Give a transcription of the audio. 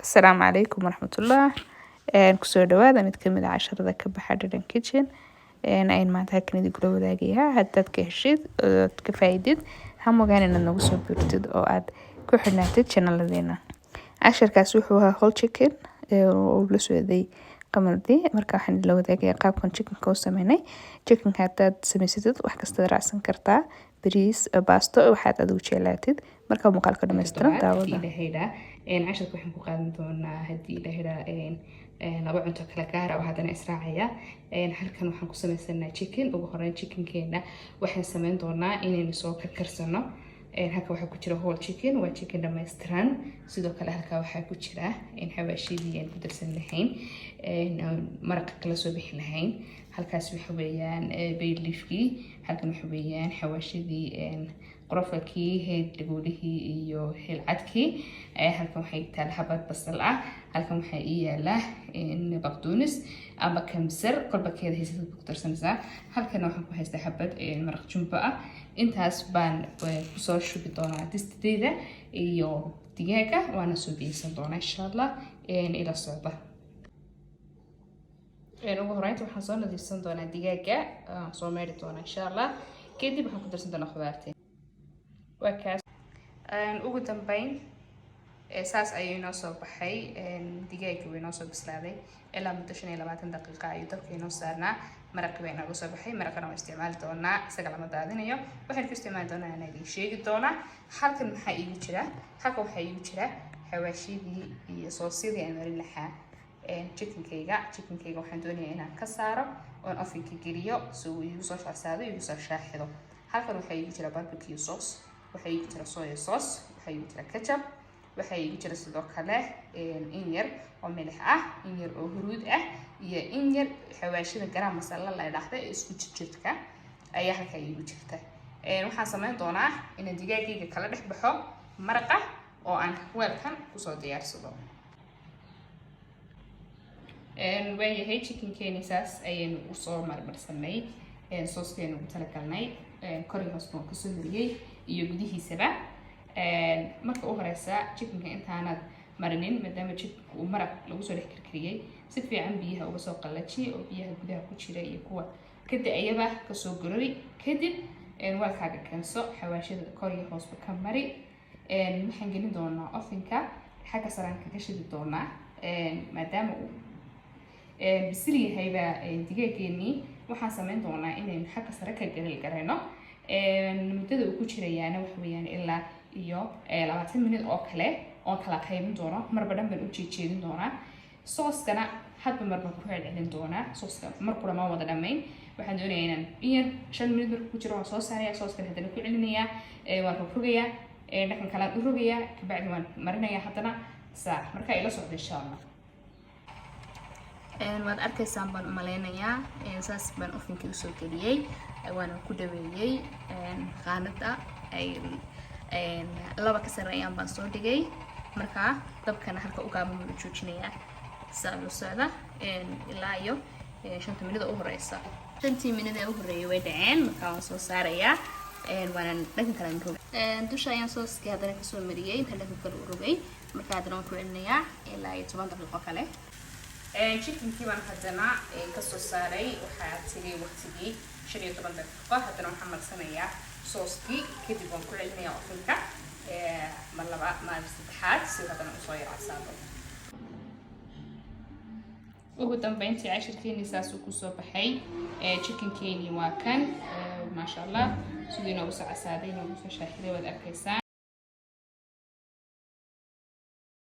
السلام عليكم ورحمة الله. kusoo dhawaada mid kamid ah casharada ka baxa Dhadhan Kitchen. Ayn maanta halkan idin kula wadaagayaa haddaad ka heshid oo ka faa'iidid ha mogaan inaad nagu soo biirtid oo aad ku xirnaatid channeladeena. Casharkaas wuxuu ahaa whole chicken oo la socday qamardi marka waxaan la wadaagayaa qaabkan chickenka oo sameynay. Chickenka haddaad samaysatid wax kasta raacsan kartaa bariis baasto waxaad adigu jeclaatid marka muuqaalka dhameystiran daawada. casharka waxaan ku qaadan doonaa haddii la hela laba cunto kala gaar ah oo haddana israacaya. halkan waxaan ku samaysanaa chicken. ugu horeyn chickenkeena waxaan samayn doonaa inaynu soo karkarsano. halka waxaa ku jira whole chicken, waa chicken dhameystiran. sidoo kale halka waxaa ku jira xawaashidii aan ku darsan lahayn, maraqa kala soo bixi lahayn. halkaas waxa weeyaan bay leafkii, halkan waxa weeyaan xawaashidii qorofkii, heed daboolihii iyo heel cadkii. halkan waxay taal xabad basal ah. halkan waxaa ii yaala baqduunis ama kamsar kolba keeda haysatid ku darsanaysaa. halkan waxaan ku haystaa xabad maraq jumbo ah. intaas baan kusoo shubi doonaa distideyda iyo digaaga waana soo biyeysan doonaa insha allah. ila socda. ugu horeynta waxaan soo nadiifsan doonaa digaaga, soo meeri doonaa insha allah. kadib waxaan ku darsan doonaa khudaarta. وكاس ugu dambeyn saas ayay inoo soo baxay. digaaga way inoo soo bislaaday ilaa muddo 25 daqiiqo ayuu dabka inoo saarnaa. maraqii way inoo soo baxay. maraqana waan isticmaali doonaa, isaga lama daadinayo. waxaan ku isticmaali doonaa inaan idin sheegi doonaa. halkan maxaa iigu jira? halkan waxaa iigu jira xawaashidii iyo soosidii aan marin lahaa chickenkayga. waxaan doonayaa inaan ka saaro oon ovenka geliyo si uu iigu soo shacsaado iigu soo shaaxido. halkan waxaa iigu jira barbecue sauce, waxaa iigu jira soy sauce, waxaa iigu jira ketchup, waxaa iigu jira sidoo kale in yar oo milix ah, in yar oo huruud ah, iyo in yar xawaashida garam masala la yiraahdo ee isku jirjirka ayaa halka iigu jirta. waxaan samayn doonaa inaan digaagayga kala dhex baxo maraqa oo aan weelkan kusoo diyaarsado. waayahay chickenkeeni saas ayaynu usoo marmarsanay. sooskeenu ugu talagalnay koriga hoos baan kusoo mariyey iyo gudihiisaba. marka u horeysa chickenka intaanad marinin maadaama chickenka uu maraq lagu soo dhex karkariyey, si fiican biyaha uga soo qallaji oo biyaha gudaha ku jira iyo kuwa ka da'ayaba ka soo gurori. kadib weelkaaga keenso, xawaashida koriga hoosba ka mari. waxaan gelin doonaa ovenka, xagga saraan kaga shidi doonaa maadaama uu bisil yahayba digaageennii. waxaan samayn doonaa inaynu xagga sare ka garayno. muddada uu ku jirayaana waxa weeyaan ilaa iyo 20 minute oo kale oon kala qaybin doono. marba dhan baan u jeejeedin doonaa. sooskana hadba marba ku celcelin doonaa. sooska markuu ma wada dhamayn waxaan doonayaa inaan 5 minute markuu ku jiro waan soo saarayaa. sooskana haddana ku celinayaa, waan rogayaa, dhaqan kale u rogayaa, kabacdi waan marinayaa haddana saac. marka ila socdo insha allah. waad arkaysaan baan u maleynayaa. saas baan ovenka usoo geliyey, waana ku dhaweeyey qaanada ay laba ka sareeyaan baan soo dhigay. marka dabkana halka u gaaban baan u joojinayaa. saa la socda ilaa iyo 5 minute u horeysa. 5 minute u horeeyay way dhaceen. marka waan soo saarayaa, waana dhaqan kale u rogay. dusha ayaan sooskii haddana ka soo mariyay, inta dhaqan kale u rogay. marka haddana waan ku celinayaa ilaa iyo 10 daqiiqo kale. chickenkii baan haddana ka soo saaray. waxaa tegay waqtigii 15 daqiiqo. haddana waxaan marsanayaa sooskii. kadib waan ku celinayaa ovenka mar laba mar saddexaad si haddana usoo yaraasaado. ugu dambeyntii casharkeeni saas uu kusoo baxay. chickenkeeni waa kan maasha allah sidii noogu soo casaaday noogu soo shaaxiday waad arkaysaa.